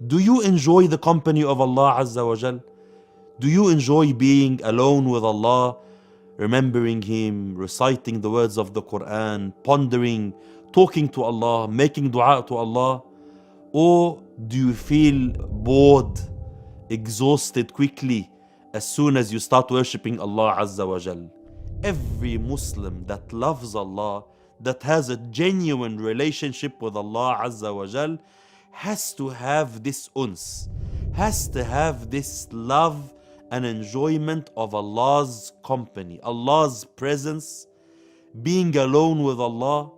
Do you enjoy the company of Allah Azza wa Jal? Do you enjoy being alone with Allah, remembering Him, reciting the words of the Quran, pondering, talking to Allah, making dua to Allah? Or do you feel bored, exhausted quickly as soon as you start worshipping Allah Azza wa Jal? Every Muslim that loves Allah, that has a genuine relationship with Allah Azza wa Jal, has to have this uns, has to have this love and enjoyment of Allah's company, Allah's presence, being alone with Allah,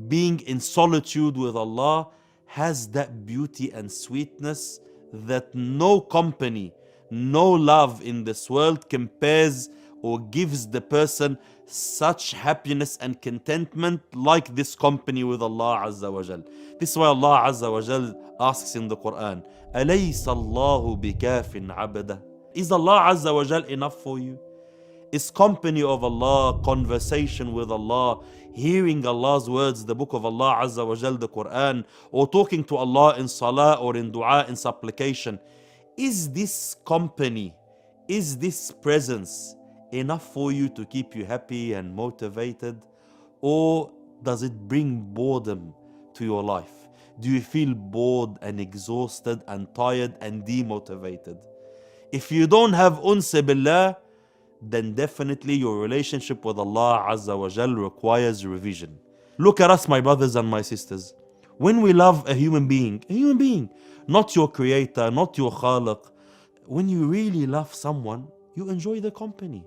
being in solitude with Allah, has that beauty and sweetness that no company, no love in this world compares or gives the person such happiness and contentment like this company with Allah Azza wa Jal. This is why Allah Azza wa Jal asks in the Quran, أَلَيْسَ اللَّهُ بِكَافٍ عَبَدًا? Is Allah Azza wa Jal enough for you? Is company of Allah, conversation with Allah, hearing Allah's words, the book of Allah Azza wa Jal, the Quran, or talking to Allah in salah or in dua, in supplication, is this company, is this presence enough for you to keep you happy and motivated? Or does it bring boredom to your life? Do you feel bored and exhausted and tired and demotivated? If you don't have unsa billah, then definitely your relationship with Allah Azza wa Jal requires revision. Look at us, my brothers and my sisters. When we love a human being, not your creator, not your khaliq, when you really love someone, you enjoy the company.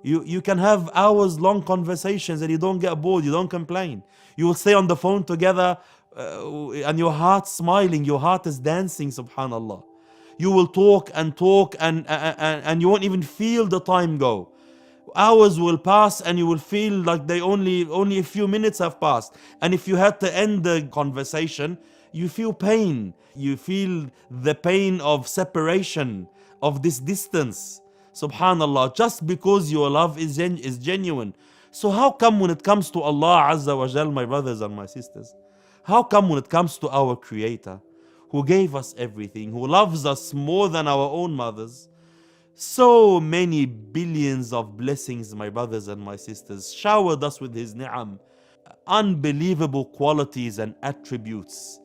You can have hours long conversations and you don't get bored, you don't complain. You will stay on the phone together and your heart smiling, your heart is dancing, subhanallah. You will talk and you won't even feel the time go. Hours will pass and you will feel like they only a few minutes have passed. And if you had to end the conversation, you feel pain. You feel the pain of separation, of this distance. Subhanallah, just because your love is genuine. So how come when it comes to Allah Azza wa Jal, my brothers and my sisters, how come when it comes to our Creator, who gave us everything, who loves us more than our own mothers, so many billions of blessings, my brothers and my sisters, showered us with His ni'am, unbelievable qualities and attributes.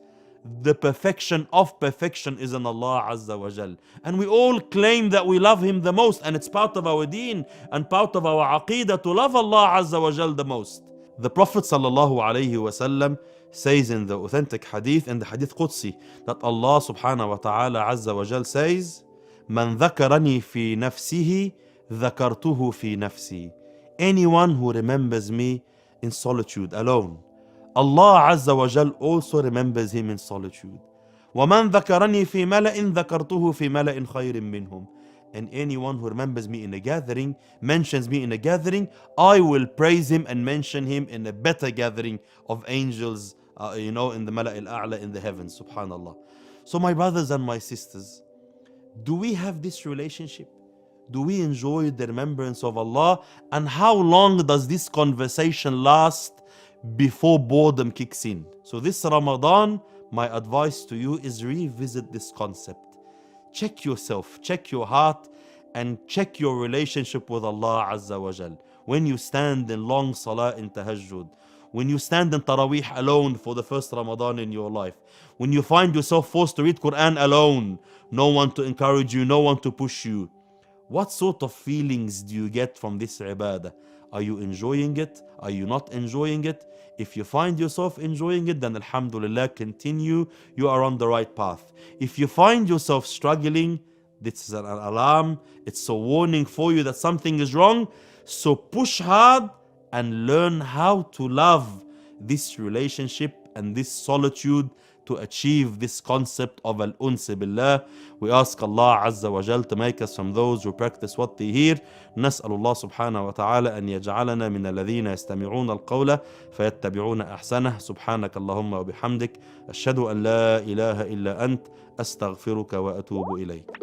The perfection of perfection is in Allah Azza wa Jal. And we all claim that we love Him the most, and it's part of our deen and part of our aqeedah to love Allah Azza wa Jal the most. The Prophet sallallahu alayhi wasallam says in the authentic hadith, in the hadith Qudsi, that Allah subhanahu wa ta'ala Azza wa Jal says, "Man dhakarani fi nafsihi, dhakartuhu fi nafsi." Anyone who remembers me in solitude, alone, Allah Azza wa Jal also remembers him in solitude. وَمَنْ ذَكَرَنِي فِي مَلَئٍ ذَكَرْتُهُ فِي مَلَئٍ خَيْرٍ مِّنْهُمْ. And anyone who remembers me in a gathering, mentions me in a gathering, I will praise him and mention him in a better gathering of angels, in the Mala' al-A'la, in the heavens, subhanallah. So my brothers and my sisters, do we have this relationship? Do we enjoy the remembrance of Allah? And how long does this conversation last before boredom kicks in? So this Ramadan, my advice to you is revisit this concept. Check yourself, check your heart, and check your relationship with Allah Azza wa Jal. When you stand in long salah in tahajjud, when you stand in Taraweeh alone for the first Ramadan in your life, when you find yourself forced to read Quran alone, no one to encourage you, no one to push you, what sort of feelings do you get from this ibadah? Are you enjoying it? Are you not enjoying it? If you find yourself enjoying it, then alhamdulillah, continue. You are on the right path. If you find yourself struggling, this is an alarm. It's a warning for you that something is wrong. So push hard and learn how to love this relationship and this solitude to achieve this concept of al-uns billah. We ask Allah Azza wa Jal to make us from those who practice what they hear. نسأل الله سبحانه وتعالى أن يجعلنا من الذين يستمعون القول فيتبعون أحسنه. سبحانك اللهم وبحمدك أشهد أن لا إله إلا أنت أستغفرك وأتوب إليك.